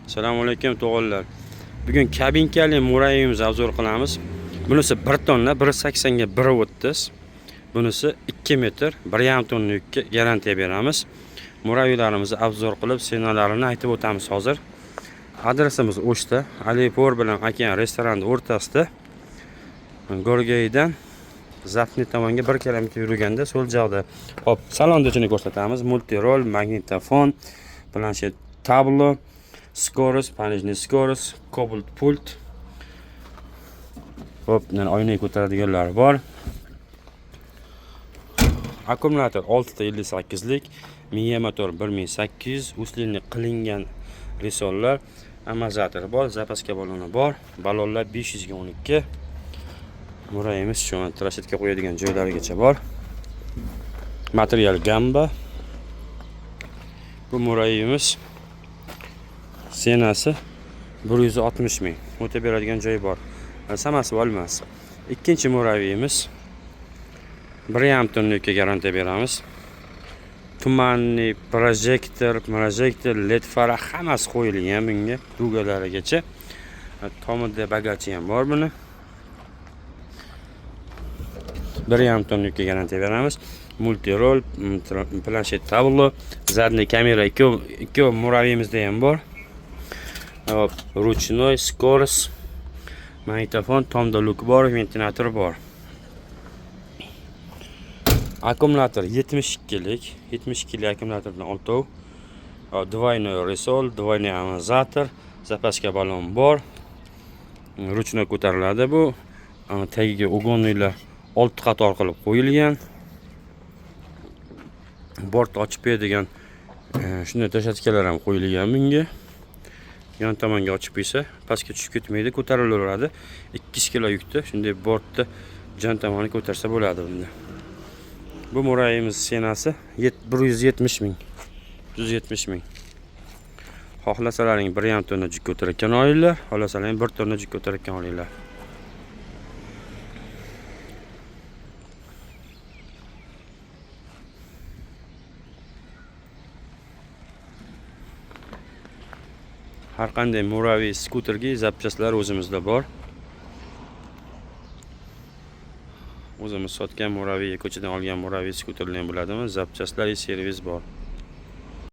Assalomu alaykum tog'alar. Bugun kabinkali murayimizni obzor qilamiz. Bunisi 1 tonna, 1.80 ga 1.30. Bunisi 2 metr, 1.5 tonna yukka garantiya beramiz. Muraylarimizni obzor qilib, senalarini aytib o'tamiz hozir. Adresimiz O'shda, Alipor bilan Okean restorani o'rtasida. Gorgeydan Zafni tomonga 1 kilometr yurganda so'l joqda. Hop, salonni ichini ko'rsatamiz. Multirol, magnitofon, planshet tablo, skorost, пониженный skorost, Cobalt pult. Hop, oynaga ko'taradiganlar bor. Akkumulyator 658 lik, miya motor 1800, uslinli qilingan risollar, amortizator bor, zapaska baloni bor, balonlar 500 ga 12. Murayimiz shu an trashetga qo'yadigan joylarigacha bor. Material gamba. Bu murayimiz senasi 160 ming. O'ta beradigan joyi bor. Samasi olmas. Ikkinchi murayimiz 1.5 tonna garantiya beramiz. Tumanli projektor, LED fara hammasi qo'yilgan bunga, dugalarigacha. Tomida bagachi ham bor buni. 1.5 tonna garantiya beramiz. Multirol, planshet tablo, zadniy kamera, ikki muravimizda ham bor. Hop, ruchnoy, skorost, magnitofon, tomda luk bor, ventilator bor. Akkumulyator 72 lik, 72 lik akkumulyatordan 6. Двойной resol, двойный amortizator, zapaska balon bor. Ruchnoy ko'tariladi bu. Tagiga ugoniylar 6 qator qilib qo'yilgan. Bort ochib beradigan shunday tashatkalar ham qo'yilgan bunga. Yon tomonga ochib qo'ysa, pastga tushib ketmaydi, ko'tarilaveradi. 2 kilo yukni shunday bortda jon tomoni ko'tarsa bo'ladi bunda. Bu murayimiz senasi 170 ming. 170 ming. Xohlasalaring 1.5 tonna yuk ko'targan olinglar, xohlasalaring 1 tonna yuk ko'targan olinglar. Har qanday muraviy skuterga zapchastlar o'zimizda bor. O'zimiz sotgan muraviy, ko'chadan olgan muraviy skuterlar ham bo'ladimi? Zapchastlar, servis bor.